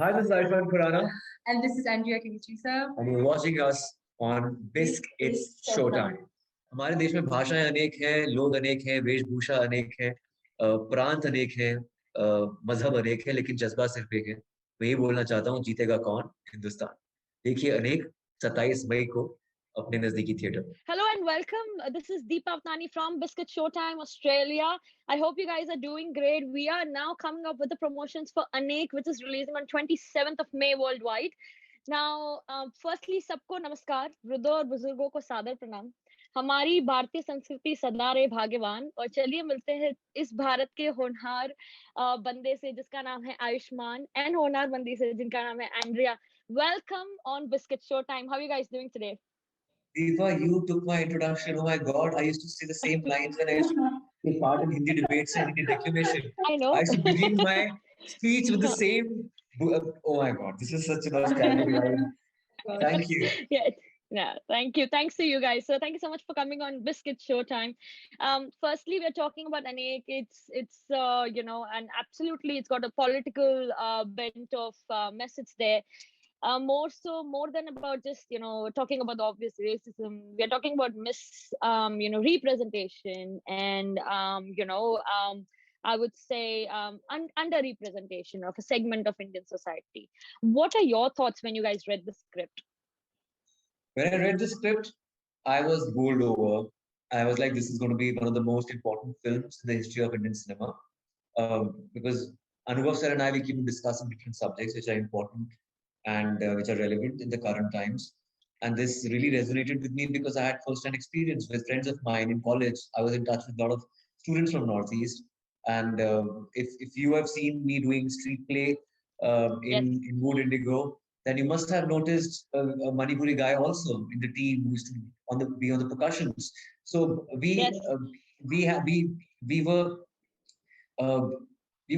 Hi, this is Arfan Khurana, And this is Andrea Kinichisa. and you're watching us on BISC It's Showtime. हमारे देश में भाषाएं अनेक हैं, लोग अनेक हैं, वेशभूषा अनेक है, प्रांत अनेक हैं, मजहब अनेक है, लेकिन जज्बा सिर्फ एक है। मैं यही बोलना चाहता हूँ, जीतेगा कौन? हिंदुस्तान। देखिए अनेक 27 मई को अपने नजदीकी theatre. Hello and welcome. This is Deepa Avnani from Biscuit Showtime, Australia. I hope you guys are doing great. We are now coming up with the promotions for Anek, which is releasing on 27th of May worldwide. Now, firstly, सबको नमस्कार, वृद्धों और बुजुर्गों को सादर प्रणाम। हमारी भारतीय संस्कृति सदा रहे भाग्यवान। और चलिए मिलते हैं इस भारत के होनहार बंदे से जिसका नाम है आयुष्मान, एंड होनहार बंदी से जिनका नाम है Andrea. Welcome on Biscuit Showtime. How are you guys doing today? Deepa, you took my introduction. Oh my God, I used to say the same lines when I used to take part in Hindi debates and Hindi declamation. I know. I used to begin my speech with the same. Oh my God, this is such a nostalgic line. Thank you. Yeah, thank you. Thanks to you guys. So thank you so much for coming on Biscuit Showtime. Firstly, we're talking about Anek. It's and absolutely it's got a political bent of message there. More than about just talking about the obvious racism, we are talking about representation and I would say underrepresentation of a segment of Indian society. What are your thoughts when you guys read the script? When I read the script, I was bowled over. I was like, this is going to be one of the most important films in the history of Indian cinema. Because Anubhav sir and I, we keep discussing different subjects which are important and which are relevant in the current times. And this really resonated with me because I had first-hand experience with friends of mine in college. I was in touch with a lot of students from Northeast. And if you have seen me doing street play in Mood Indigo, then you must have noticed a Manipuri guy also in the team who used to be on the percussions. So we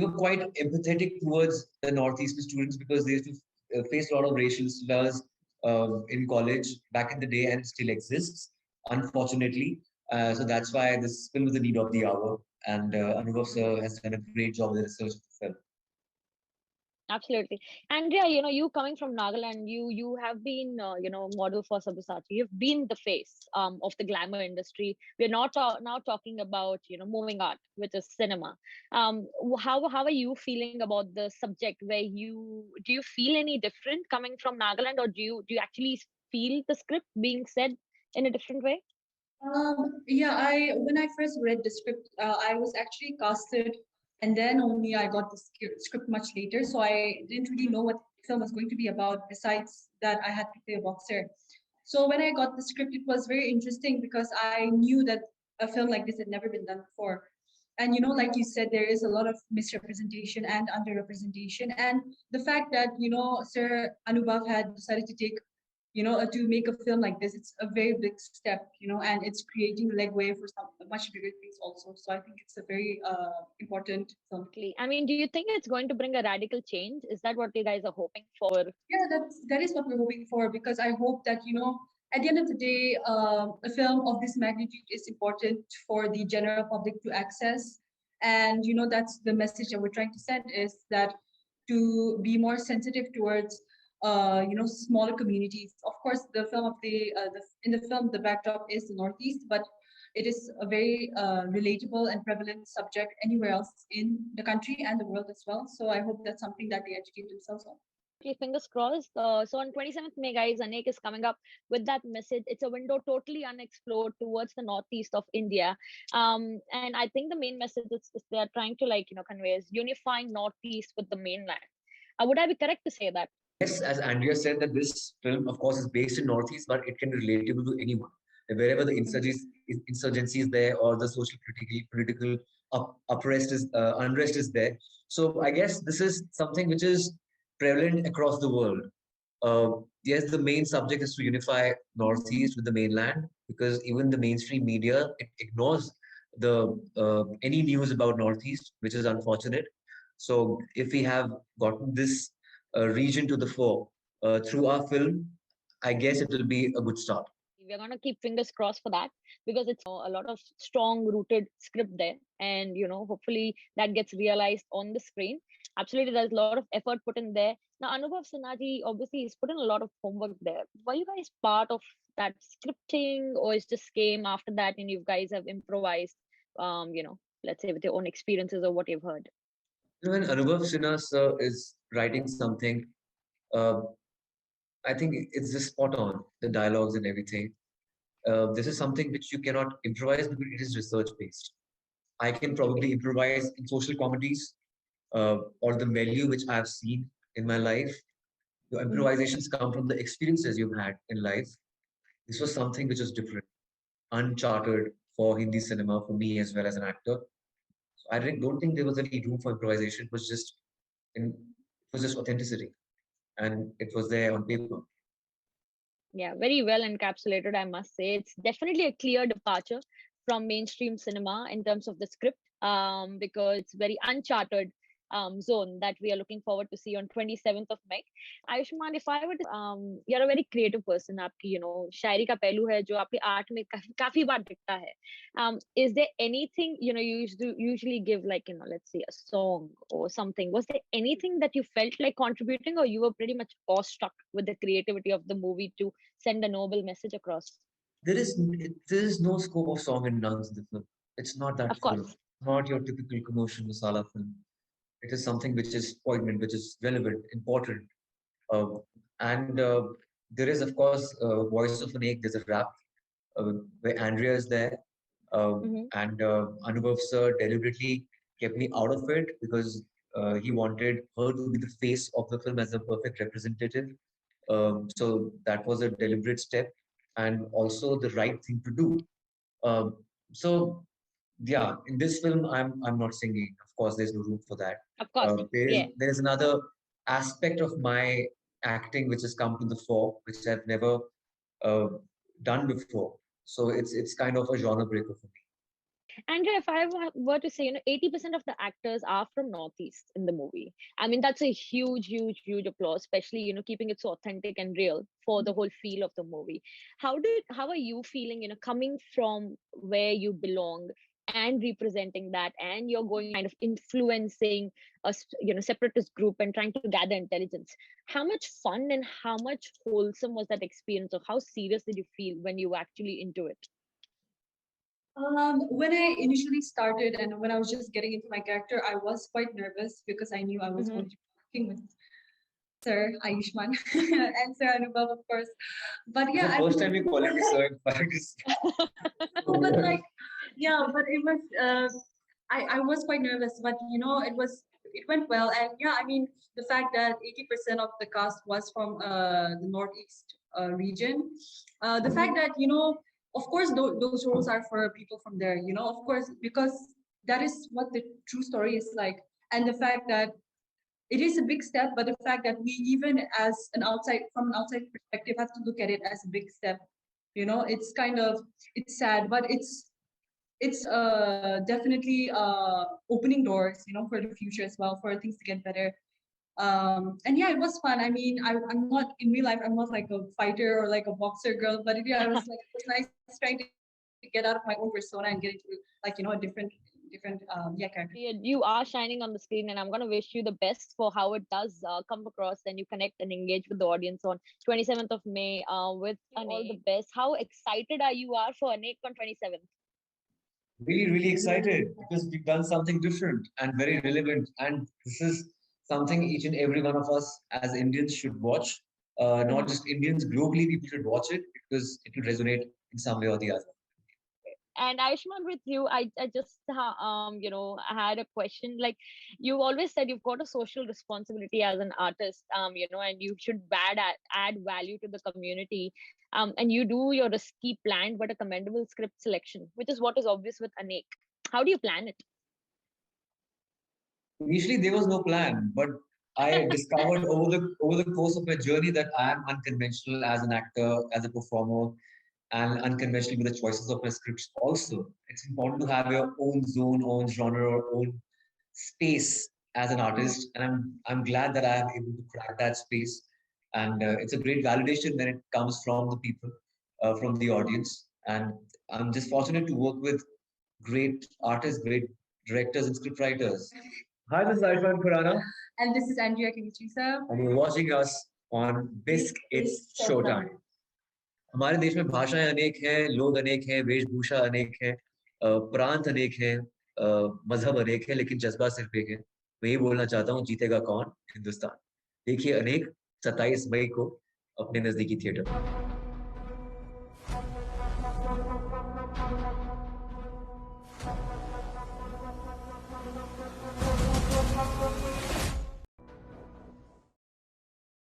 were quite empathetic towards the Northeastern students because they used to face a lot of racial slurs in college back in the day, and it still exists, unfortunately. So that's why this film is the need of the hour, and Anubhav sir has done a great job with the research of the film. Absolutely. Andrea, you coming from Nagaland, you have been, model for Sabyasachi. You've been the face of the glamour industry. We're not now talking about, moving art, which is cinema. How are you feeling about the subject? Do you feel any different coming from Nagaland, or do you actually feel the script being said in a different way? When I first read the script, I was actually casted. And then only I got the script much later. So I didn't really know what the film was going to be about, besides that I had to play a boxer. So when I got the script, it was very interesting because I knew that a film like this had never been done before. And, like you said, there is a lot of misrepresentation and underrepresentation. And the fact that, Sir Anubhav had decided to take to make a film like this, it's a very big step, and it's creating legway for some much bigger things also. So I think it's a very important film. I mean, do you think it's going to bring a radical change? Is that what you guys are hoping for? Yeah, that is what we're hoping for, because I hope that, at the end of the day, a film of this magnitude is important for the general public to access. And, that's the message that we're trying to send, is that to be more sensitive towards smaller communities. Of course, the film in the film, the backdrop is the Northeast, but it is a very relatable and prevalent subject anywhere else in the country and the world as well. So I hope that's something that they educate themselves on. Fingers crossed. So on 27th May, guys, Anek is coming up with that message. It's a window totally unexplored towards the northeast of India. And I think the main message is they're trying to convey is unifying northeast with the mainland. Would I be correct to say that? Yes, as Andrea said, that this film, of course, is based in Northeast, but it can be relatable to anyone. Wherever the insurgency is there, or the social political unrest is there. So I guess this is something which is prevalent across the world. Yes, the main subject is to unify Northeast with the mainland, because even the mainstream media ignores any news about Northeast, which is unfortunate. So if we have gotten this region to the fore through our film, I guess it will be a good start. We're gonna keep fingers crossed for that because it's a lot of strong rooted script there, and hopefully that gets realized on the screen. Absolutely, there's a lot of effort put in there. Now, Anubhav Sinhaji obviously he's put in a lot of homework there. Were you guys part of that scripting, or it just came after that and you guys have improvised? Let's say with your own experiences or what you've heard. When Anubhav Sinha sir is writing something, uh, I think it's just spot on, the dialogues and everything. This is something which you cannot improvise because it is research based. I can probably improvise in social comedies or the value which I've seen in my life. The improvisations come from the experiences you've had in life. This was something which was different, uncharted for Hindi cinema, for me as well as an actor. So don't think there was any room for improvisation. It was just authenticity, and it was there on paper. Yeah, very well encapsulated, I must say. It's definitely a clear departure from mainstream cinema in terms of the script, because it's very uncharted zone that we are looking forward to see on 27th of May. Ayushman, if I were to, you're a very creative person. आपकी, शायरी का पहलू है जो आपके art में काफी बार दिखता है. Is there anything, you used to usually give, like, let's say a song or something? Was there anything that you felt like contributing, or you were pretty much awestruck with the creativity of the movie to send a noble message across? There is no scope of song and dance in the film. It's not that Of film. course. Not your typical commercial masala film. It is something which is poignant, which is relevant, important. Uh, and there is, of course, Voice of an Egg. There's a rap where Andrea is there. And Anubhav sir deliberately kept me out of it because he wanted her to be the face of the film as a perfect representative. So that was a deliberate step and also the right thing to do. So yeah, in this film, I'm not singing. Of course, there's no room for that. Of course. Yeah. There is another aspect of my acting which has come to the fore, which I've never uh, done before. So it's kind of a genre breaker for me. Andrea, if I were to say, 80% of the actors are from Northeast in the movie. I mean, that's a huge, huge, huge applause, especially, keeping it so authentic and real for the whole feel of the movie. How are you feeling, coming from where you belong and representing that, and you're going kind of influencing a, separatist group and trying to gather intelligence? How much fun and how much wholesome was that experience, or how serious did you feel when you were actually into it? When I initially started and when I was just getting into my character, I was quite nervous because I knew I was going to be working with Sir Ayushman and Sir Anubhav, of course. But yeah, the first time you call me sir, in fact, but like, yeah, but it was. I was quite nervous, but it went well, and yeah, I mean the fact that 80% of the cast was from the Northeast region, the fact that of course those roles are for people from there, of course, because that is what the true story is like, and the fact that it is a big step, but the fact that we even as from an outside perspective have to look at it as a big step, it's kind of, it's sad, but it's definitely opening doors, for the future as well, for things to get better. And yeah, it was fun. I mean, I'm not in real life, I'm not like a fighter or like a boxer girl, but yeah, it was nice trying to get out of my own persona and get into like, a different character. You are shining on the screen, and I'm going to wish you the best for how it does come across and you connect and engage with the audience on 27th of May with all the best. How excited are you for Anek on 27th? Really, really excited because we've done something different and very relevant. And this is something each and every one of us as Indians should watch. Not just Indians, globally, people should watch it because it will resonate in some way or the other. And Ayushman, with you, I just I had a question. Like, you always said you've got a social responsibility as an artist, and you should add value to the community, and you do your risky, planned but a commendable script selection, which is what is obvious with Anek. How do you plan it? Initially, there was no plan, but I discovered over the course of my journey that I am unconventional as an actor, as a performer, and unconventional with the choices of my scripts. Also, it's important to have your own zone, own genre, or own space as an artist, and I'm glad that I am able to crack that space. And it's a great validation when it comes from the people. from the audience. And I'm just fortunate to work with great artists, great directors, and scriptwriters. Hi, this is Arfan Khurana. And this is Andrea Kinichisa. And you're watching us on BISC It's Showtime. हमारे देश में भाषाएं अनेक हैं, लोग अनेक हैं, वेशभूषा अनेक है, प्रांत अनेक है, मजहब अनेक है, लेकिन जज्बा सिर्फ एक है। मैं यही बोलना चाहता हूँ, जीतेगा कौन? हिंदुस्तान। देखिए अनेक 27 मई को अपने नजदीकी थिएटर।